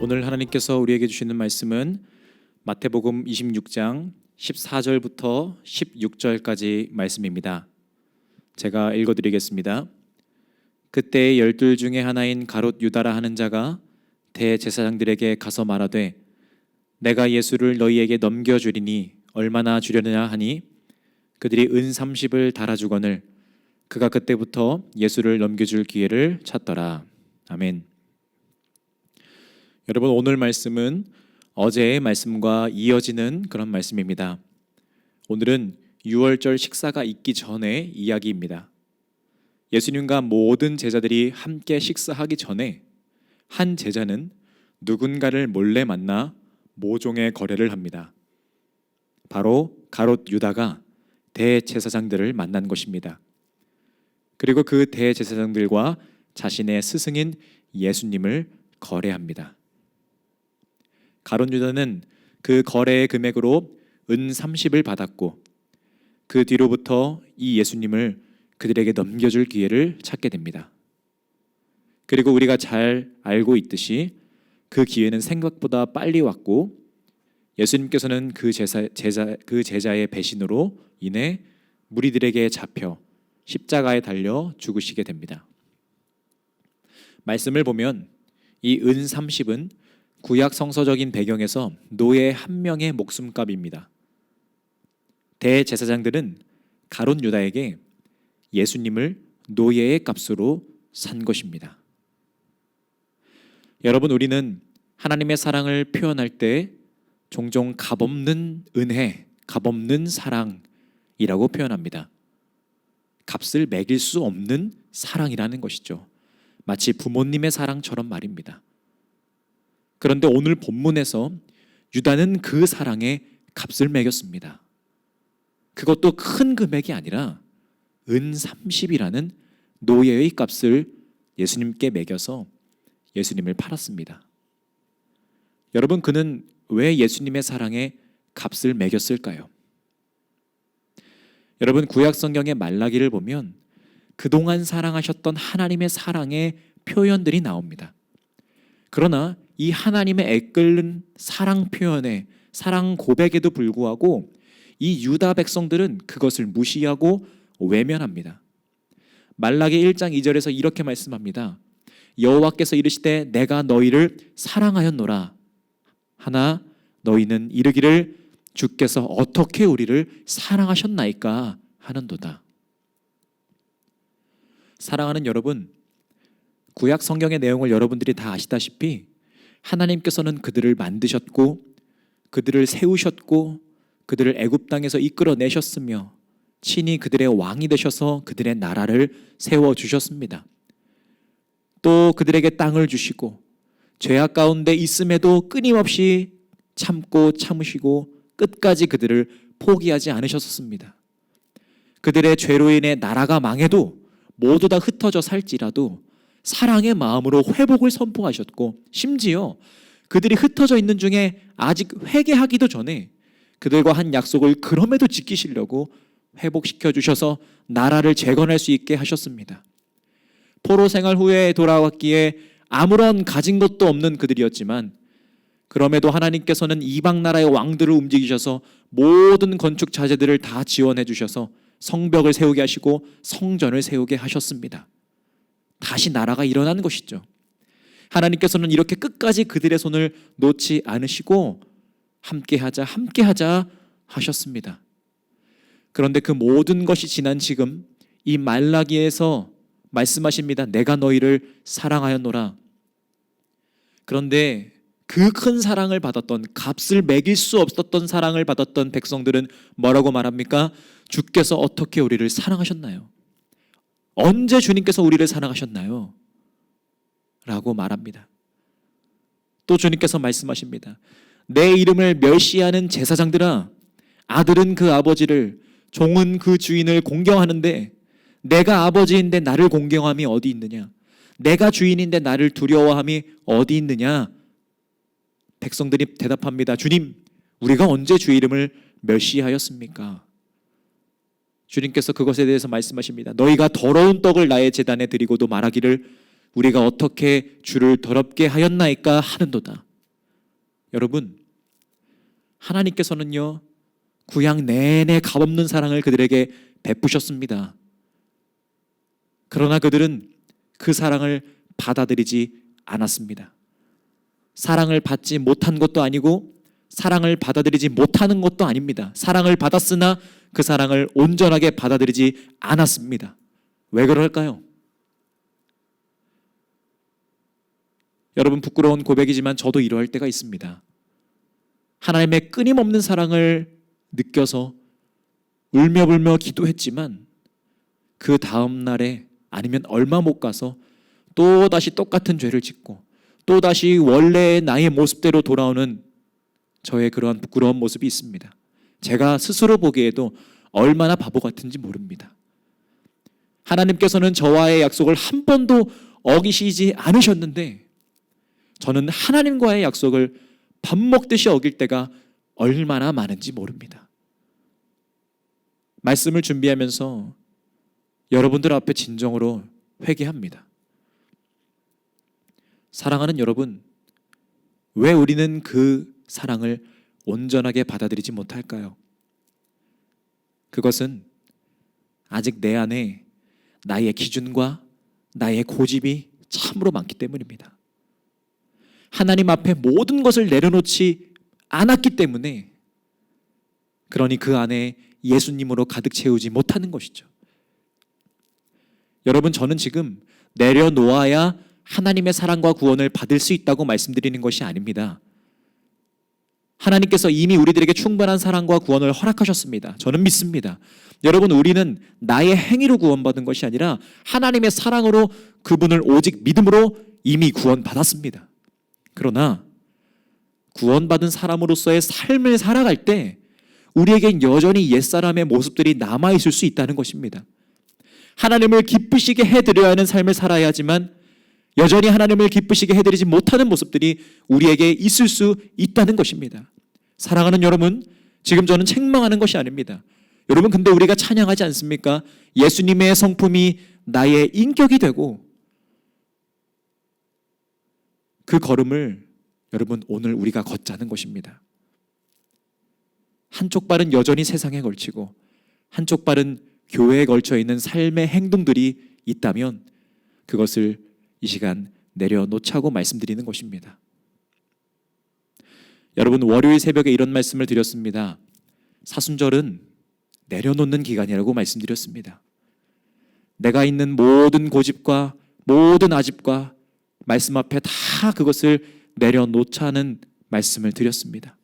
오늘 하나님께서 우리에게 주시는 말씀은 마태복음 26장 14절부터 16절까지 말씀입니다. 제가 읽어드리겠습니다. 그때 12 중에 하나인 가롯 유다라 하는 자가 대제사장들에게 가서 말하되 내가 예수를 너희에게 넘겨주리니 얼마나 주려느냐 하니 그들이 은 30을 달아주거늘 그가 그때부터 예수를 넘겨줄 기회를 찾더라. 아멘. 여러분, 오늘 말씀은 어제의 말씀과 이어지는 그런 말씀입니다. 오늘은 유월절 식사가 있기 전의 이야기입니다. 예수님과 모든 제자들이 함께 식사하기 전에 한 제자는 누군가를 몰래 만나 모종의 거래를 합니다. 바로 가롯 유다가 대제사장들을 만난 것입니다. 그리고 그 대제사장들과 자신의 스승인 예수님을 거래합니다. 가롯 유다는 그 거래의 금액으로 은 30을 받았고 그 뒤로부터 이 예수님을 그들에게 넘겨줄 기회를 찾게 됩니다. 그리고 우리가 잘 알고 있듯이 그 기회는 생각보다 빨리 왔고 예수님께서는 그 제자의 배신으로 인해 무리들에게 잡혀 십자가에 달려 죽으시게 됩니다. 말씀을 보면 이 은 30은 구약 성서적인 배경에서 노예 한 명의 목숨값입니다. 대제사장들은 가롯 유다에게 예수님을 노예의 값으로 산 것입니다. 여러분, 우리는 하나님의 사랑을 표현할 때 종종 값없는 은혜, 값없는 사랑이라고 표현합니다. 값을 매길 수 없는 사랑이라는 것이죠. 마치 부모님의 사랑처럼 말입니다. 그런데 오늘 본문에서 유다는 그 사랑에 값을 매겼습니다. 그것도 큰 금액이 아니라 은 30이라는 노예의 값을 예수님께 매겨서 예수님을 팔았습니다. 여러분, 그는 왜 예수님의 사랑에 값을 매겼을까요? 여러분, 구약 성경의 말라기를 보면 그동안 사랑하셨던 하나님의 사랑의 표현들이 나옵니다. 그러나 이 하나님의 애끓는 사랑 표현에, 사랑 고백에도 불구하고 이 유다 백성들은 그것을 무시하고 외면합니다. 말라기 1장 2절에서 이렇게 말씀합니다. 여호와께서 이르시되 내가 너희를 사랑하였노라 하나 너희는 이르기를 주께서 어떻게 우리를 사랑하셨나이까 하는도다. 사랑하는 여러분, 구약 성경의 내용을 여러분들이 다 아시다시피 하나님께서는 그들을 만드셨고 그들을 세우셨고 그들을 애굽 땅에서 이끌어내셨으며 친히 그들의 왕이 되셔서 그들의 나라를 세워주셨습니다. 또 그들에게 땅을 주시고 죄악 가운데 있음에도 끊임없이 참고 참으시고 끝까지 그들을 포기하지 않으셨습니다. 그들의 죄로 인해 나라가 망해도 모두 다 흩어져 살지라도 사랑의 마음으로 회복을 선포하셨고 심지어 그들이 흩어져 있는 중에 아직 회개하기도 전에 그들과 한 약속을 그럼에도 지키시려고 회복시켜 주셔서 나라를 재건할 수 있게 하셨습니다. 포로 생활 후에 돌아왔기에 아무런 가진 것도 없는 그들이었지만 그럼에도 하나님께서는 이방 나라의 왕들을 움직이셔서 모든 건축 자재들을 다 지원해 주셔서 성벽을 세우게 하시고 성전을 세우게 하셨습니다. 다시 나라가 일어난 것이죠. 하나님께서는 이렇게 끝까지 그들의 손을 놓지 않으시고 함께하자 하셨습니다. 그런데 그 모든 것이 지난 지금 이 말라기에서 말씀하십니다. 내가 너희를 사랑하였노라. 그런데 그 큰 사랑을 받았던, 값을 매길 수 없었던 사랑을 받았던 백성들은 뭐라고 말합니까? 주께서 어떻게 우리를 사랑하셨나요? 언제 주님께서 우리를 사랑하셨나요? 라고 말합니다. 또 주님께서 말씀하십니다. 내 이름을 멸시하는 제사장들아, 아들은 그 아버지를, 종은 그 주인을 공경하는데 내가 아버지인데 나를 공경함이 어디 있느냐? 내가 주인인데 나를 두려워함이 어디 있느냐? 백성들이 대답합니다. 주님, 우리가 언제 주의 이름을 멸시하였습니까? 주님께서 그것에 대해서 말씀하십니다. 너희가 더러운 떡을 나의 제단에 드리고도 말하기를 우리가 어떻게 주를 더럽게 하였나이까 하는도다. 여러분, 하나님께서는요, 구약 내내 값없는 사랑을 그들에게 베푸셨습니다. 그러나 그들은 그 사랑을 받아들이지 않았습니다. 사랑을 받지 못한 것도 아니고 사랑을 받아들이지 못하는 것도 아닙니다. 사랑을 받았으나 그 사랑을 온전하게 받아들이지 않았습니다. 왜 그럴까요? 여러분, 부끄러운 고백이지만 저도 이러할 때가 있습니다. 하나님의 끊임없는 사랑을 느껴서 울며불며 기도했지만 그 다음 날에 아니면 얼마 못 가서 또다시 똑같은 죄를 짓고 또다시 원래의 나의 모습대로 돌아오는 저의 그러한 부끄러운 모습이 있습니다. 제가 스스로 보기에도 얼마나 바보 같은지 모릅니다. 하나님께서는 저와의 약속을 한 번도 어기시지 않으셨는데 저는 하나님과의 약속을 밥 먹듯이 어길 때가 얼마나 많은지 모릅니다. 말씀을 준비하면서 여러분들 앞에 진정으로 회개합니다. 사랑하는 여러분, 왜 우리는 그 사랑을 온전하게 받아들이지 못할까요? 그것은 아직 내 안에 나의 기준과 나의 고집이 참으로 많기 때문입니다. 하나님 앞에 모든 것을 내려놓지 않았기 때문에, 그러니 그 안에 예수님으로 가득 채우지 못하는 것이죠. 여러분, 저는 지금 내려놓아야 하나님의 사랑과 구원을 받을 수 있다고 말씀드리는 것이 아닙니다. 하나님께서 이미 우리들에게 충분한 사랑과 구원을 허락하셨습니다. 저는 믿습니다. 여러분, 우리는 나의 행위로 구원받은 것이 아니라 하나님의 사랑으로 그분을 오직 믿음으로 이미 구원받았습니다. 그러나 구원받은 사람으로서의 삶을 살아갈 때 우리에겐 여전히 옛사람의 모습들이 남아있을 수 있다는 것입니다. 하나님을 기쁘시게 해드려야 하는 삶을 살아야 하지만 여전히 하나님을 기쁘시게 해드리지 못하는 모습들이 우리에게 있을 수 있다는 것입니다. 사랑하는 여러분, 지금 저는 책망하는 것이 아닙니다. 여러분, 근데 우리가 찬양하지 않습니까? 예수님의 성품이 나의 인격이 되고, 그 걸음을 여러분 오늘 우리가 걷자는 것입니다. 한쪽 발은 여전히 세상에 걸치고 한쪽 발은 교회에 걸쳐 있는 삶의 행동들이 있다면 그것을 이 시간 내려놓자고 말씀드리는 것입니다. 여러분, 월요일 새벽에 이런 말씀을 드렸습니다. 사순절은 내려놓는 기간이라고 말씀드렸습니다. 내가 있는 모든 고집과 모든 아집과 말씀 앞에 다 그것을 내려놓자는 말씀을 드렸습니다.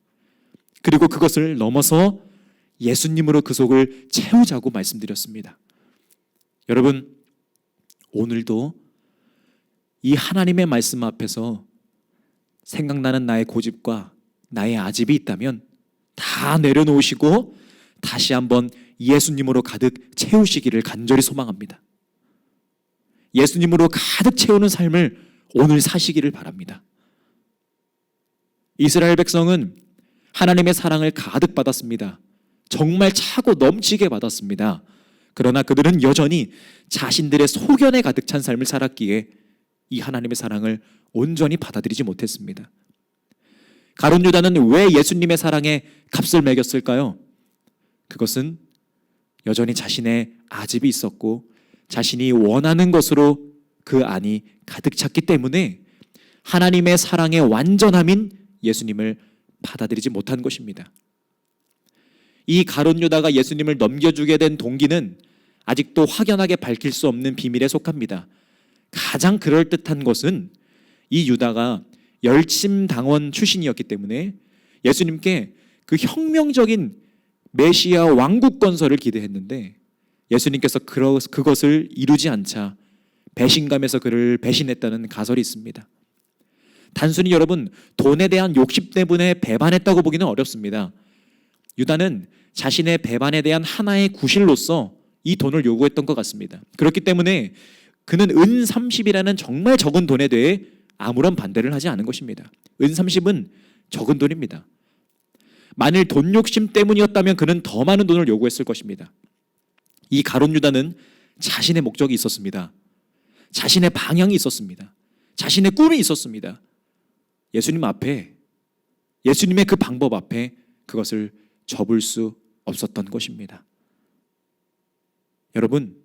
그리고 그것을 넘어서 예수님으로 그 속을 채우자고 말씀드렸습니다. 여러분, 오늘도 이 하나님의 말씀 앞에서 생각나는 나의 고집과 나의 아집이 있다면 다 내려놓으시고 다시 한번 예수님으로 가득 채우시기를 간절히 소망합니다. 예수님으로 가득 채우는 삶을 오늘 사시기를 바랍니다. 이스라엘 백성은 하나님의 사랑을 가득 받았습니다. 정말 차고 넘치게 받았습니다. 그러나 그들은 여전히 자신들의 소견에 가득 찬 삶을 살았기에 이 하나님의 사랑을 온전히 받아들이지 못했습니다. 가룟 유다는 왜 예수님의 사랑에 값을 매겼을까요? 그것은 여전히 자신의 아집이 있었고 자신이 원하는 것으로 그 안이 가득 찼기 때문에 하나님의 사랑의 완전함인 예수님을 받아들이지 못한 것입니다. 이 가룟 유다가 예수님을 넘겨주게 된 동기는 아직도 확연하게 밝힐 수 없는 비밀에 속합니다. 가장 그럴듯한 것은 이 유다가 열심당원 출신이었기 때문에 예수님께 그 혁명적인 메시아 왕국 건설을 기대했는데 예수님께서 그것을 이루지 않자 배신감에서 그를 배신했다는 가설이 있습니다. 단순히 여러분 돈에 대한 욕심 때문에 배반했다고 보기는 어렵습니다. 유다는 자신의 배반에 대한 하나의 구실로서 이 돈을 요구했던 것 같습니다. 그렇기 때문에 그는 은 30이라는 정말 적은 돈에 대해 아무런 반대를 하지 않은 것입니다. 은 30은 적은 돈입니다. 만일 돈 욕심 때문이었다면 그는 더 많은 돈을 요구했을 것입니다. 이 가룟 유다는 자신의 목적이 있었습니다. 자신의 방향이 있었습니다. 자신의 꿈이 있었습니다. 예수님 앞에 예수님의 그 방법 앞에 그것을 접을 수 없었던 것입니다. 여러분,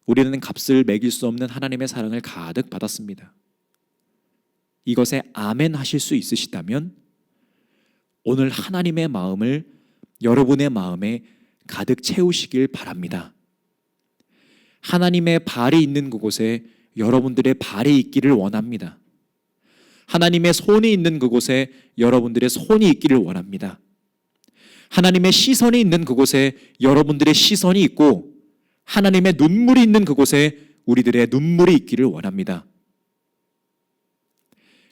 우리는 값을 매길 수 없는 하나님의 사랑을 가득 받았습니다. 이것에 아멘 하실 수 있으시다면 오늘 하나님의 마음을 여러분의 마음에 가득 채우시길 바랍니다. 하나님의 발이 있는 그곳에 여러분들의 발이 있기를 원합니다. 하나님의 손이 있는 그곳에 여러분들의 손이 있기를 원합니다. 하나님의 시선이 있는 그곳에 여러분들의 시선이 있고 하나님의 눈물이 있는 그곳에 우리들의 눈물이 있기를 원합니다.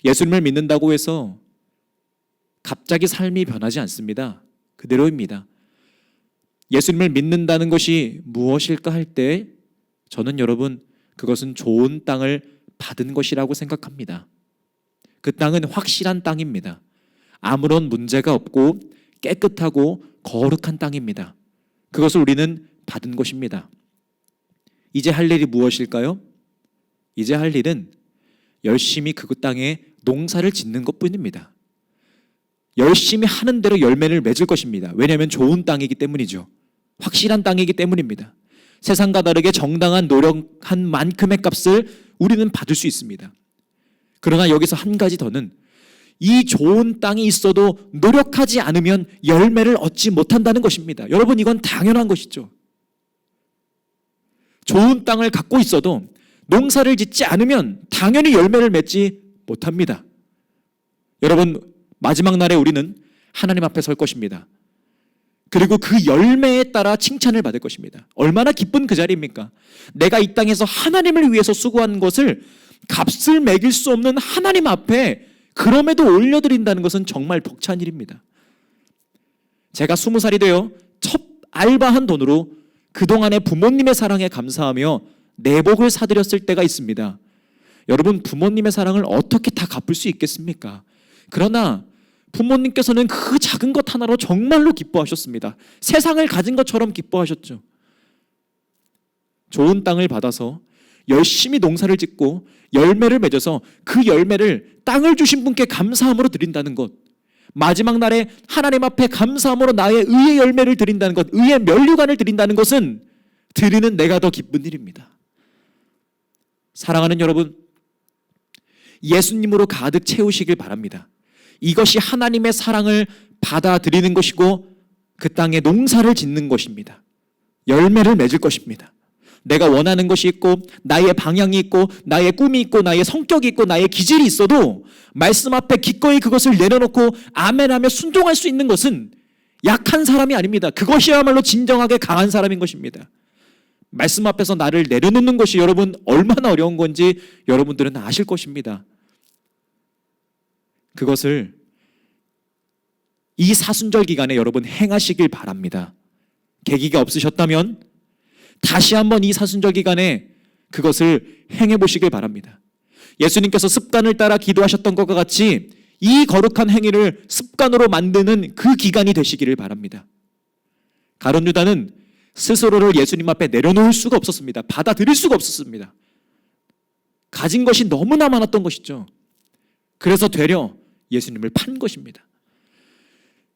예수님을 믿는다고 해서 갑자기 삶이 변하지 않습니다. 그대로입니다. 예수님을 믿는다는 것이 무엇일까 할 때 저는 여러분 그것은 좋은 땅을 받은 것이라고 생각합니다. 그 땅은 확실한 땅입니다. 아무런 문제가 없고 깨끗하고 거룩한 땅입니다. 그것을 우리는 받은 것입니다. 이제 할 일이 무엇일까요? 이제 할 일은 열심히 그 땅에 농사를 짓는 것뿐입니다. 열심히 하는 대로 열매를 맺을 것입니다. 왜냐하면 좋은 땅이기 때문이죠. 확실한 땅이기 때문입니다. 세상과 다르게 정당한 노력한 만큼의 값을 우리는 받을 수 있습니다. 그러나 여기서 한 가지 더는 이 좋은 땅이 있어도 노력하지 않으면 열매를 얻지 못한다는 것입니다. 여러분, 이건 당연한 것이죠. 좋은 땅을 갖고 있어도 농사를 짓지 않으면 당연히 열매를 맺지 못합니다. 여러분, 마지막 날에 우리는 하나님 앞에 설 것입니다. 그리고 그 열매에 따라 칭찬을 받을 것입니다. 얼마나 기쁜 그 자리입니까? 내가 이 땅에서 하나님을 위해서 수고한 것을 값을 매길 수 없는 하나님 앞에 그럼에도 올려드린다는 것은 정말 벅찬 일입니다. 제가 20살이 되어 첫 알바한 돈으로 그동안의 부모님의 사랑에 감사하며 내복을 사드렸을 때가 있습니다. 여러분, 부모님의 사랑을 어떻게 다 갚을 수 있겠습니까? 그러나 부모님께서는 그 작은 것 하나로 정말로 기뻐하셨습니다. 세상을 가진 것처럼 기뻐하셨죠. 좋은 땅을 받아서 열심히 농사를 짓고 열매를 맺어서 그 열매를 땅을 주신 분께 감사함으로 드린다는 것, 마지막 날에 하나님 앞에 감사함으로 나의 의의 열매를 드린다는 것, 의의 면류관을 드린다는 것은 드리는 내가 더 기쁜 일입니다. 사랑하는 여러분, 예수님으로 가득 채우시길 바랍니다. 이것이 하나님의 사랑을 받아들이는 것이고 그 땅에 농사를 짓는 것입니다. 열매를 맺을 것입니다. 내가 원하는 것이 있고 나의 방향이 있고 나의 꿈이 있고 나의 성격이 있고 나의 기질이 있어도 말씀 앞에 기꺼이 그것을 내려놓고 아멘하며 순종할 수 있는 것은 약한 사람이 아닙니다. 그것이야말로 진정하게 강한 사람인 것입니다. 말씀 앞에서 나를 내려놓는 것이 여러분 얼마나 어려운 건지 여러분들은 아실 것입니다. 그것을 이 사순절 기간에 여러분 행하시길 바랍니다. 계기가 없으셨다면 다시 한번 이 사순절 기간에 그것을 행해 보시길 바랍니다. 예수님께서 습관을 따라 기도하셨던 것과 같이 이 거룩한 행위를 습관으로 만드는 그 기간이 되시기를 바랍니다. 가룟 유다는 스스로를 예수님 앞에 내려놓을 수가 없었습니다. 받아들일 수가 없었습니다. 가진 것이 너무나 많았던 것이죠. 그래서 되려 예수님을 판 것입니다.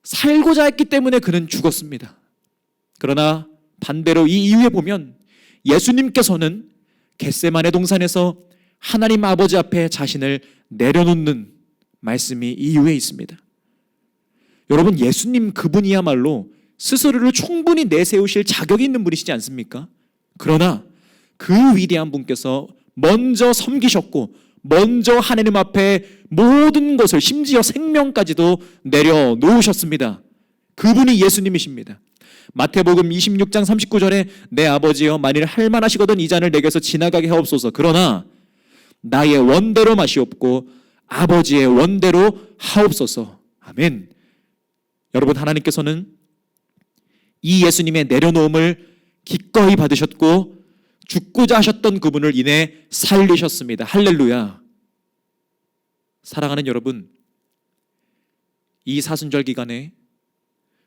살고자 했기 때문에 그는 죽었습니다. 그러나 반대로 이 이후에 보면 예수님께서는 겟세마네 동산에서 하나님 아버지 앞에 자신을 내려놓는 말씀이 이후에 있습니다. 여러분, 예수님 그분이야말로 스스로를 충분히 내세우실 자격이 있는 분이시지 않습니까? 그러나 그 위대한 분께서 먼저 섬기셨고 먼저 하나님 앞에 모든 것을 심지어 생명까지도 내려놓으셨습니다. 그분이 예수님이십니다. 마태복음 26장 39절에 내 아버지여 만일 할만하시거든 이 잔을 내게서 지나가게 하옵소서. 그러나 나의 원대로 마시옵고 아버지의 원대로 하옵소서. 아멘. 여러분, 하나님께서는 이 예수님의 내려놓음을 기꺼이 받으셨고 죽고자 하셨던 그분을 인해 살리셨습니다. 할렐루야. 사랑하는 여러분, 이 사순절 기간에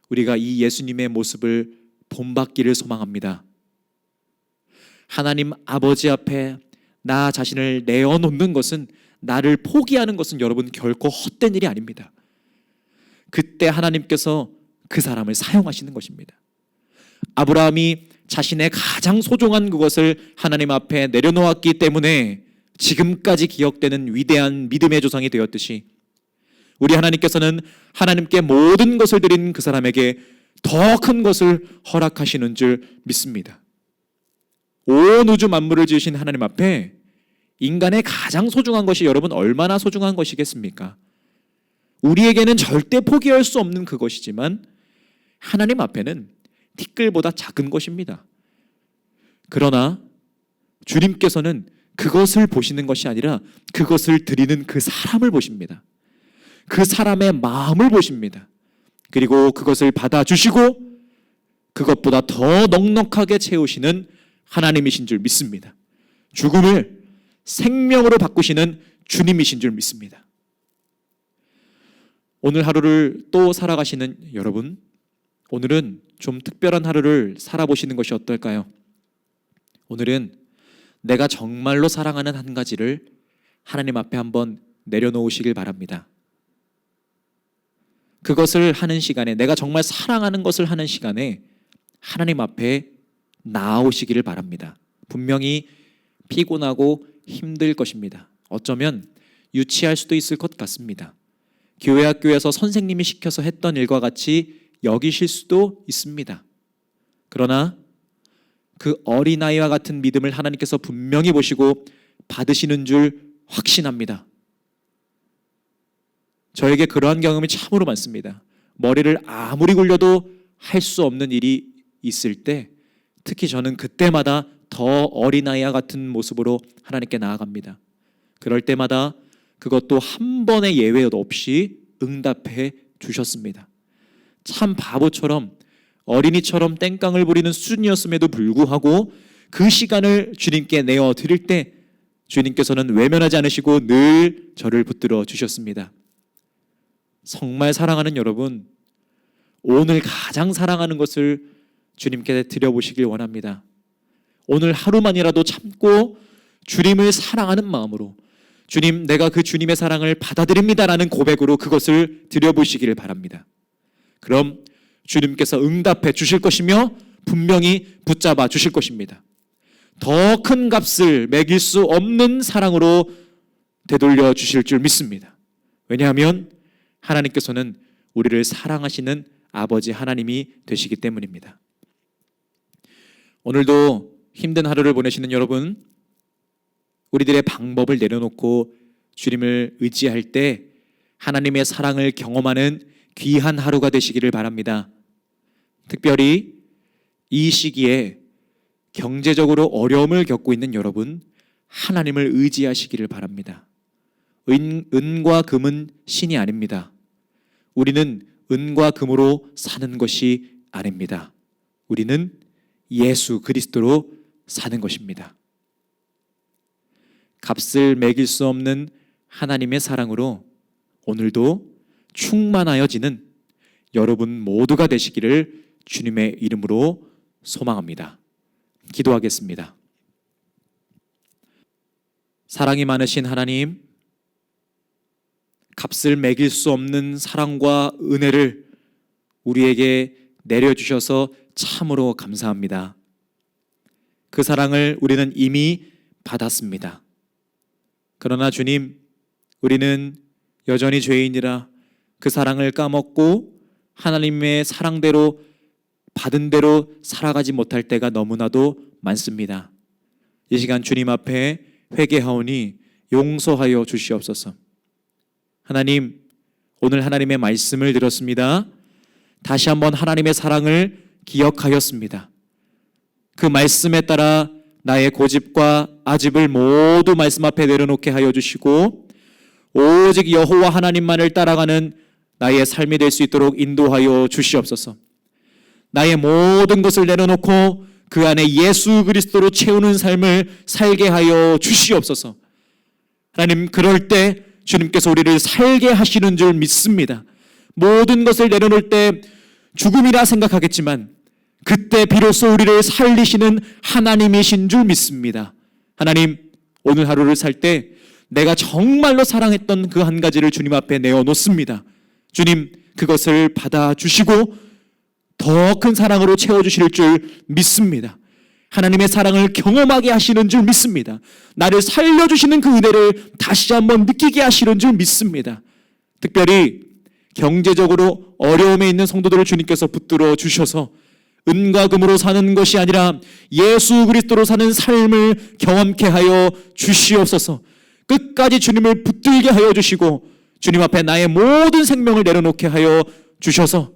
우리가 이 예수님의 모습을 본받기를 소망합니다. 하나님 아버지 앞에 나 자신을 내어놓는 것은, 나를 포기하는 것은 여러분 결코 헛된 일이 아닙니다. 그때 하나님께서 그 사람을 사용하시는 것입니다. 아브라함이 자신의 가장 소중한 그것을 하나님 앞에 내려놓았기 때문에 지금까지 기억되는 위대한 믿음의 조상이 되었듯이 우리 하나님께서는 하나님께 모든 것을 드린 그 사람에게 더 큰 것을 허락하시는 줄 믿습니다. 온 우주 만물을 지으신 하나님 앞에 인간의 가장 소중한 것이 여러분 얼마나 소중한 것이겠습니까? 우리에게는 절대 포기할 수 없는 그것이지만 하나님 앞에는 티끌보다 작은 것입니다. 그러나 주님께서는 그것을 보시는 것이 아니라 그것을 드리는 그 사람을 보십니다. 그 사람의 마음을 보십니다. 그리고 그것을 받아주시고 그것보다 더 넉넉하게 채우시는 하나님이신 줄 믿습니다. 죽음을 생명으로 바꾸시는 주님이신 줄 믿습니다. 오늘 하루를 또 살아가시는 여러분, 오늘은 좀 특별한 하루를 살아보시는 것이 어떨까요? 오늘은 내가 정말로 사랑하는 한 가지를 하나님 앞에 한번 내려놓으시길 바랍니다. 그것을 하는 시간에, 내가 정말 사랑하는 것을 하는 시간에 하나님 앞에 나아오시기를 바랍니다. 분명히 피곤하고 힘들 것입니다. 어쩌면 유치할 수도 있을 것 같습니다. 교회 학교에서 선생님이 시켜서 했던 일과 같이 여기실 수도 있습니다. 그러나 그 어린아이와 같은 믿음을 하나님께서 분명히 보시고 받으시는 줄 확신합니다. 저에게 그러한 경험이 참으로 많습니다. 머리를 아무리 굴려도 할 수 없는 일이 있을 때 특히 저는 그때마다 더 어린아이와 같은 모습으로 하나님께 나아갑니다. 그럴 때마다 그것도 한 번의 예외도 없이 응답해 주셨습니다. 참 바보처럼 어린이처럼 땡깡을 부리는 수준이었음에도 불구하고 그 시간을 주님께 내어드릴 때 주님께서는 외면하지 않으시고 늘 저를 붙들어 주셨습니다. 정말 사랑하는 여러분, 오늘 가장 사랑하는 것을 주님께 드려보시길 원합니다. 오늘 하루만이라도 참고 주님을 사랑하는 마음으로 주님, 내가 그 주님의 사랑을 받아들입니다라는 고백으로 그것을 드려보시기를 바랍니다. 그럼 주님께서 응답해 주실 것이며 분명히 붙잡아 주실 것입니다. 더 큰 값을 매길 수 없는 사랑으로 되돌려 주실 줄 믿습니다. 왜냐하면 하나님께서는 우리를 사랑하시는 아버지 하나님이 되시기 때문입니다. 오늘도 힘든 하루를 보내시는 여러분, 우리들의 방법을 내려놓고 주님을 의지할 때 하나님의 사랑을 경험하는 귀한 하루가 되시기를 바랍니다. 특별히 이 시기에 경제적으로 어려움을 겪고 있는 여러분, 하나님을 의지하시기를 바랍니다. 은과 금은 신이 아닙니다. 우리는 은과 금으로 사는 것이 아닙니다. 우리는 예수 그리스도로 사는 것입니다. 값을 매길 수 없는 하나님의 사랑으로 오늘도 충만하여지는 여러분 모두가 되시기를 주님의 이름으로 소망합니다. 기도하겠습니다. 사랑이 많으신 하나님, 값을 매길 수 없는 사랑과 은혜를 우리에게 내려주셔서 참으로 감사합니다. 그 사랑을 우리는 이미 받았습니다. 그러나 주님, 우리는 여전히 죄인이라 그 사랑을 까먹고 하나님의 사랑대로 받은 대로 살아가지 못할 때가 너무나도 많습니다. 이 시간 주님 앞에 회개하오니 용서하여 주시옵소서. 하나님, 오늘 하나님의 말씀을 들었습니다. 다시 한번 하나님의 사랑을 기억하였습니다. 그 말씀에 따라 나의 고집과 아집을 모두 말씀 앞에 내려놓게 하여 주시고 오직 여호와 하나님만을 따라가는 나의 삶이 될 수 있도록 인도하여 주시옵소서. 나의 모든 것을 내려놓고 그 안에 예수 그리스도로 채우는 삶을 살게 하여 주시옵소서. 하나님, 그럴 때 주님께서 우리를 살게 하시는 줄 믿습니다. 모든 것을 내려놓을 때 죽음이라 생각하겠지만 그때 비로소 우리를 살리시는 하나님이신 줄 믿습니다. 하나님, 오늘 하루를 살 때 내가 정말로 사랑했던 그 한 가지를 주님 앞에 내어놓습니다. 주님, 그것을 받아주시고 더 큰 사랑으로 채워주실 줄 믿습니다. 하나님의 사랑을 경험하게 하시는 줄 믿습니다. 나를 살려주시는 그 은혜를 다시 한번 느끼게 하시는 줄 믿습니다. 특별히 경제적으로 어려움에 있는 성도들을 주님께서 붙들어 주셔서 은과 금으로 사는 것이 아니라 예수 그리스도로 사는 삶을 경험케 하여 주시옵소서. 끝까지 주님을 붙들게 하여 주시고 주님 앞에 나의 모든 생명을 내려놓게 하여 주셔서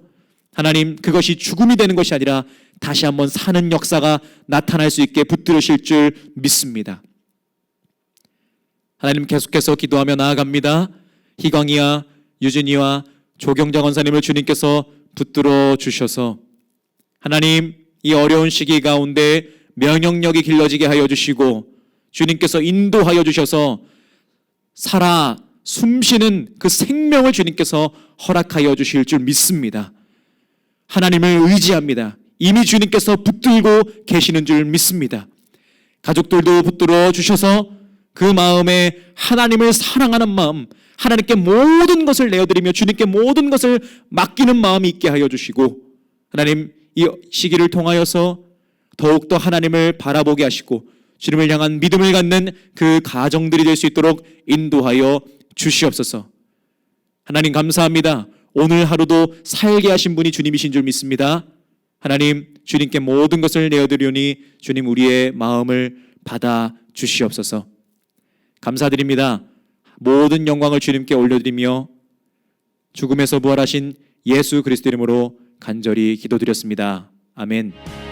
하나님, 그것이 죽음이 되는 것이 아니라 다시 한번 사는 역사가 나타날 수 있게 붙들으실 줄 믿습니다. 하나님, 계속해서 기도하며 나아갑니다. 희광이와 유진이와 조경자 권사님을 주님께서 붙들어 주셔서 하나님, 이 어려운 시기 가운데 면역력이 길러지게 하여 주시고 주님께서 인도하여 주셔서 살아 숨쉬는 그 생명을 주님께서 허락하여 주실 줄 믿습니다. 하나님을 의지합니다. 이미 주님께서 붙들고 계시는 줄 믿습니다. 가족들도 붙들어 주셔서 그 마음에 하나님을 사랑하는 마음, 하나님께 모든 것을 내어드리며 주님께 모든 것을 맡기는 마음이 있게 하여 주시고 하나님, 이 시기를 통하여서 더욱더 하나님을 바라보게 하시고 주님을 향한 믿음을 갖는 그 가정들이 될 수 있도록 인도하여 주시옵소서. 하나님, 감사합니다. 오늘 하루도 살게 하신 분이 주님이신 줄 믿습니다. 하나님, 주님께 모든 것을 내어드리오니 주님, 우리의 마음을 받아 주시옵소서. 감사드립니다. 모든 영광을 주님께 올려드리며 죽음에서 부활하신 예수 그리스도 이름으로 간절히 기도드렸습니다. 아멘.